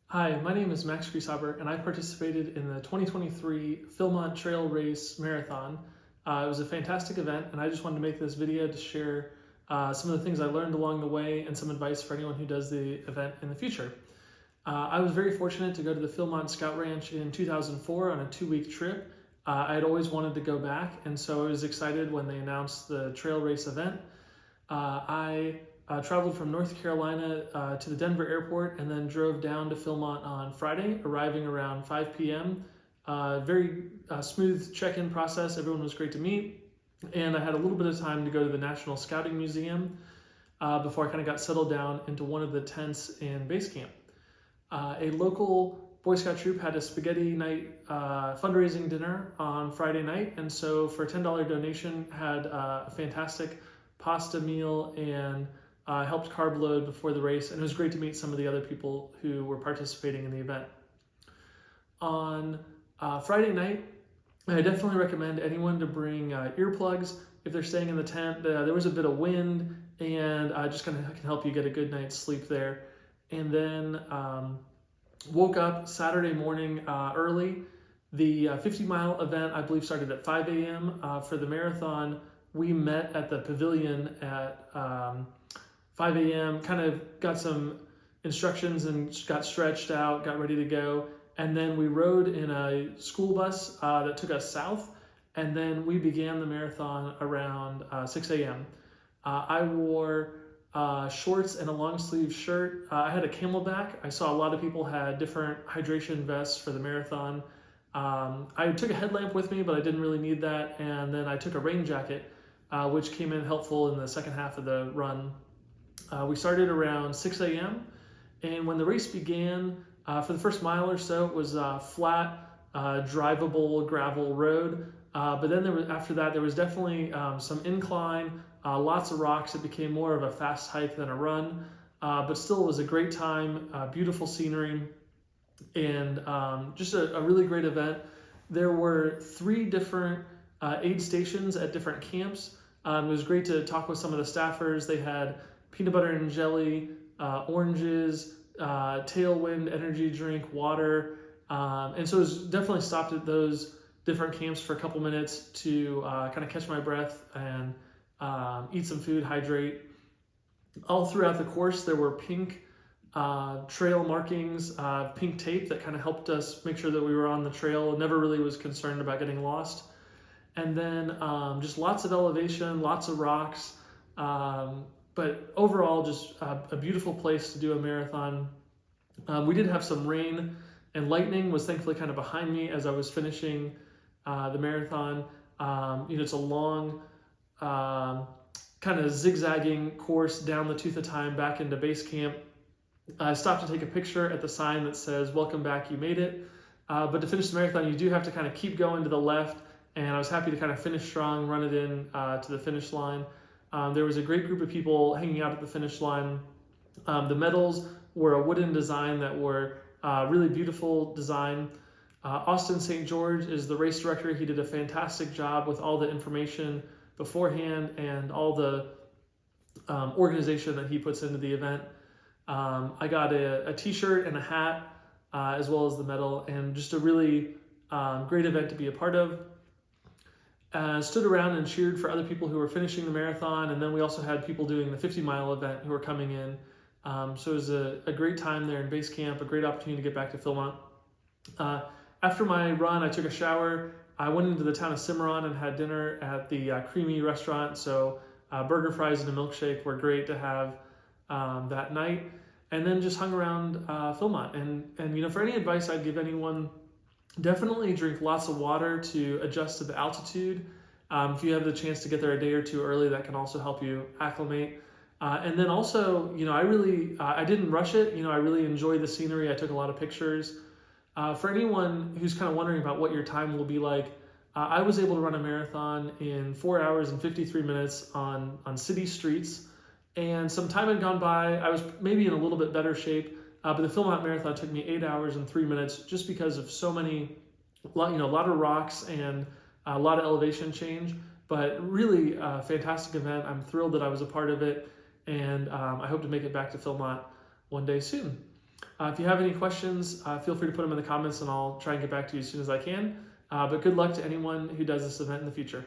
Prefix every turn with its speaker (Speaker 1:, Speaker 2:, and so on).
Speaker 1: Hi, my name is Max Grieshaber, and I participated in the 2023 Philmont Trail Race Marathon. It was a fantastic event, and I just wanted to make this video to share some of the things I learned along the way and some advice for anyone who does the event in the future. I was very fortunate to go to the Philmont Scout Ranch in 2004 on a 2-week trip. I had always wanted to go back, and so I was excited when they announced the trail race event. I traveled from North Carolina to the Denver airport and then drove down to Philmont on Friday, arriving around 5 p.m. Very smooth check-in process. Everyone was great to meet. And I had a little bit of time to go to the National Scouting Museum before I kind of got settled down into one of the tents in base camp. A local Boy Scout troop had a spaghetti night fundraising dinner on Friday night, and so for a $10 donation had a fantastic pasta meal and helped carb load before the race, and it was great to meet some of the other people who were participating in the event. On Friday night, I definitely recommend anyone to bring earplugs if they're staying in the tent. There was a bit of wind, and just kind of can help you get a good night's sleep there. And then woke up Saturday morning early. The 50-mile event, I believe, started at 5 a.m. For the marathon, we met at the pavilion at 5 a.m., kind of got some instructions and got stretched out, got ready to go. And then we rode in a school bus that took us south. And then we began the marathon around 6 a.m. I wore shorts and a long sleeve shirt. I had a Camelback. I saw a lot of people had different hydration vests for the marathon. I took a headlamp with me, but I didn't really need that. And then I took a rain jacket, which came in helpful in the second half of the run. We started around 6 a.m. and when the race began, for the first mile or so, it was a flat, drivable gravel road. But then after that, there was definitely some incline, lots of rocks. It became more of a fast hike than a run, but still it was a great time, beautiful scenery, and just a really great event. There were 3 different aid stations at different camps. It was great to talk with some of the staffers. They had peanut butter and jelly, oranges, Tailwind energy drink, water. And so it was definitely stopped at those different camps for a couple minutes to kind of catch my breath and eat some food, hydrate. All throughout the course, there were pink trail markings, pink tape that kind of helped us make sure that we were on the trail. Never really was concerned about getting lost. And then just lots of elevation, lots of rocks. But overall, just a beautiful place to do a marathon. We did have some rain, and lightning was thankfully kind of behind me as I was finishing the marathon. It's a long, kind of zigzagging course down the tooth of time back into base camp. I stopped to take a picture at the sign that says, "Welcome back, you made it." But to finish the marathon, you do have to kind of keep going to the left, and I was happy to kind of finish strong, run it in to the finish line. There was a great group of people hanging out at the finish line. The medals were a wooden design that were really beautiful design. Austin St. George is the race director. He did a fantastic job with all the information beforehand and all the organization that he puts into the event. I got a t-shirt and a hat as well as the medal, and just a really great event to be a part of. Stood around and cheered for other people who were finishing the marathon, and then we also had people doing the 50-mile event who were coming in. So it was a great time there in base camp, a great opportunity to get back to Philmont. After my run, I took a shower. I went into the town of Cimarron and had dinner at the Creamy restaurant. So burger, fries, and a milkshake were great to have that night. And then just hung around Philmont. And for any advice I'd give anyone, definitely drink lots of water to adjust to the altitude. If you have the chance to get there a day or two early, that can also help you acclimate. And then also, I didn't rush it. I really enjoyed the scenery. I took a lot of pictures. For anyone who's kind of wondering about what your time will be like, I was able to run a marathon in 4 hours and 53 minutes on city streets. And some time had gone by. I was maybe in a little bit better shape. But the Philmont Marathon took me 8 hours and 3 minutes just because of so many, a lot of rocks and a lot of elevation change. But really a fantastic event. I'm thrilled that I was a part of it, and I hope to make it back to Philmont one day soon. If you have any questions, feel free to put them in the comments and I'll try and get back to you as soon as I can. But good luck to anyone who does this event in the future.